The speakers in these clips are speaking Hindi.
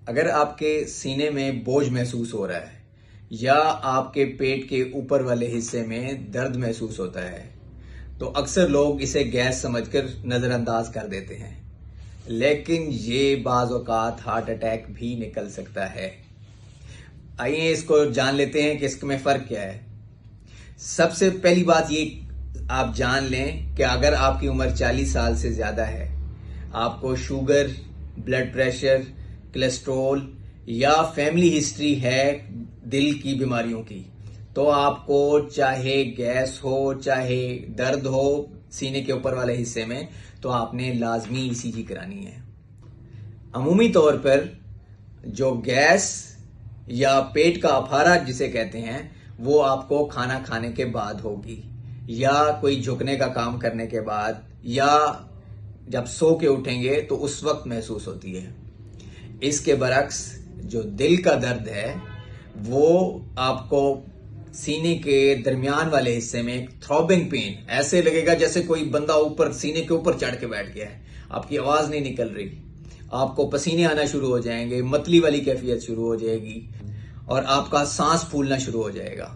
अगर आपके सीने में बोझ महसूस हो रहा है या आपके पेट के ऊपर वाले हिस्से में दर्द महसूस होता है तो अक्सर लोग इसे गैस समझकर नजरअंदाज कर देते हैं, लेकिन ये बाज़ औक़ात हार्ट अटैक भी निकल सकता है। आइए इसको जान लेते हैं कि इसमें फ़र्क क्या है। सबसे पहली बात ये आप जान लें कि अगर आपकी उम्र 40 साल से ज़्यादा है, आपको शुगर, ब्लड प्रेशर, कोलेस्ट्रॉल या फैमिली हिस्ट्री है दिल की बीमारियों की, तो आपको चाहे गैस हो, चाहे दर्द हो सीने के ऊपर वाले हिस्से में, तो आपने लाजमी ईसीजी करानी है। अमूमी तौर पर जो गैस या पेट का अफारा जिसे कहते हैं, वो आपको खाना खाने के बाद होगी या कोई झुकने का काम करने के बाद या जब सो के उठेंगे तो उस वक्त महसूस होती है। इसके बरक्स जो दिल का दर्द है वो आपको सीने के दरमियान वाले हिस्से में थ्रॉबिंग पेन ऐसे लगेगा जैसे कोई बंदा ऊपर सीने के ऊपर चढ़ के बैठ गया है। आपकी आवाज नहीं निकल रही, आपको पसीने आना शुरू हो जाएंगे, मतली वाली कैफियत शुरू हो जाएगी और आपका सांस फूलना शुरू हो जाएगा।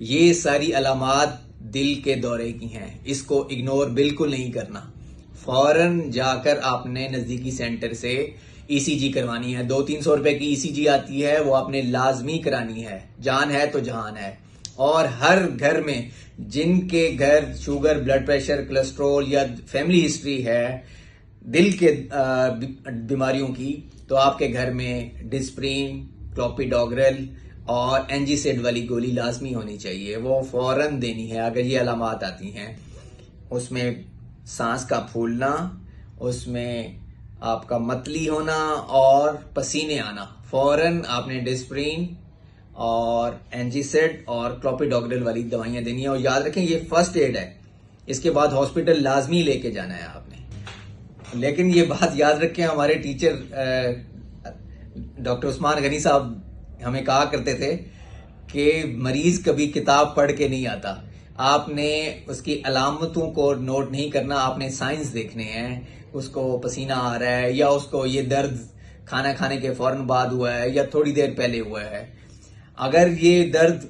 ये सारी अलामात दिल के दौरे की हैं, इसको इग्नोर बिल्कुल नहीं करना। फौरन जाकर आपने नजदीकी सेंटर से ईसीजी करवानी है। 200-300 रुपए की ईसीजी आती है, वो आपने लाजमी करानी है। जान है तो जहान है। और हर घर में जिनके घर शुगर, ब्लड प्रेशर, कोलेस्ट्रॉल या फैमिली हिस्ट्री है दिल के बीमारियों की, तो आपके घर में डिस्प्रिन, क्लोपिडोग्रेल और एंजीसिड वाली गोली लाजमी होनी चाहिए। वो फौरन देनी है अगर ये अलामात आती हैं। उसमें सांस का फूलना, उसमें आपका मतली होना और पसीने आना, फौरन आपने डिस्प्रिन और एंजीसिड और क्लोपिडोग्रेल वाली दवाइयां देनी है। और याद रखें ये फर्स्ट एड है, इसके बाद हॉस्पिटल लाजमी लेके जाना है आपने। लेकिन ये बात याद रखें, हमारे टीचर डॉक्टर उस्मान गनी साहब हमें कहा करते थे कि मरीज कभी किताब पढ़ के नहीं आता। आपने उसकी अलामतों को नोट नहीं करना, आपने साइंस देखने हैं। उसको पसीना आ रहा है या उसको ये दर्द खाना खाने के फौरन बाद हुआ है या थोड़ी देर पहले हुआ है। अगर ये दर्द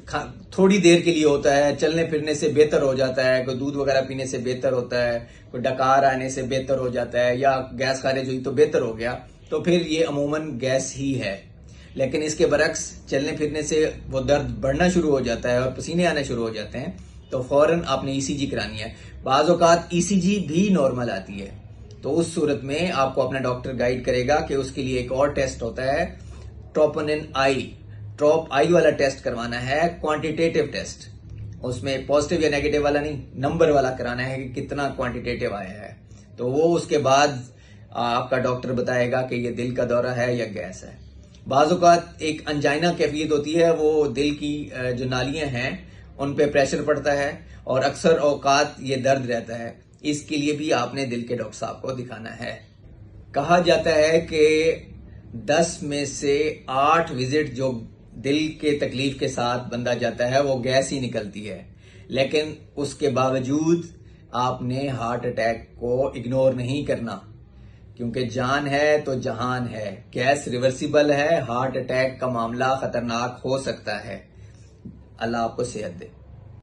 थोड़ी देर के लिए होता है, चलने फिरने से बेहतर हो जाता है, कोई दूध वगैरह पीने से बेहतर होता है, कोई डकार आने से बेहतर हो जाता है या गैस खारिज हुई तो बेहतर हो गया, तो फिर ये अमूमन गैस ही है। लेकिन इसके बरक्स चलने फिरने से वो दर्द बढ़ना शुरू हो जाता है और पसीने आने शुरू हो जाते हैं, तो फौरन आपने ईसीजी करानी है। बाज़ औक़ात ईसीजी भी नॉर्मल आती है, तो उस सूरत में आपको अपना डॉक्टर गाइड करेगा कि उसके लिए एक और टेस्ट होता है ट्रोपोनिन आई। ट्रॉप आई वाला टेस्ट करवाना है, क्वांटिटेटिव टेस्ट। उसमें पॉजिटिव या नेगेटिव वाला नहीं, नंबर वाला कराना है कि कितना क्वांटिटेटिव आया है। तो वो उसके बाद आपका डॉक्टर बताएगा कि ये दिल का दौरा है या गैस है। बाज़ औक़ात एक अंजाइना कैफियत होती है, वो दिल की जो नालियां हैं उन पे प्रेशर पड़ता है और अक्सर औकात ये दर्द रहता है। इसके लिए भी आपने दिल के डॉक्टर साहब को दिखाना है। कहा जाता है कि 10 में से 8 विजिट जो दिल के तकलीफ के साथ बंदा जाता है वो गैस ही निकलती है। लेकिन उसके बावजूद आपने हार्ट अटैक को इग्नोर नहीं करना, क्योंकि जान है तो जहान है। गैस रिवर्सिबल है, हार्ट अटैक का मामला खतरनाक हो सकता है। अल्लाह आपको सेहत दे।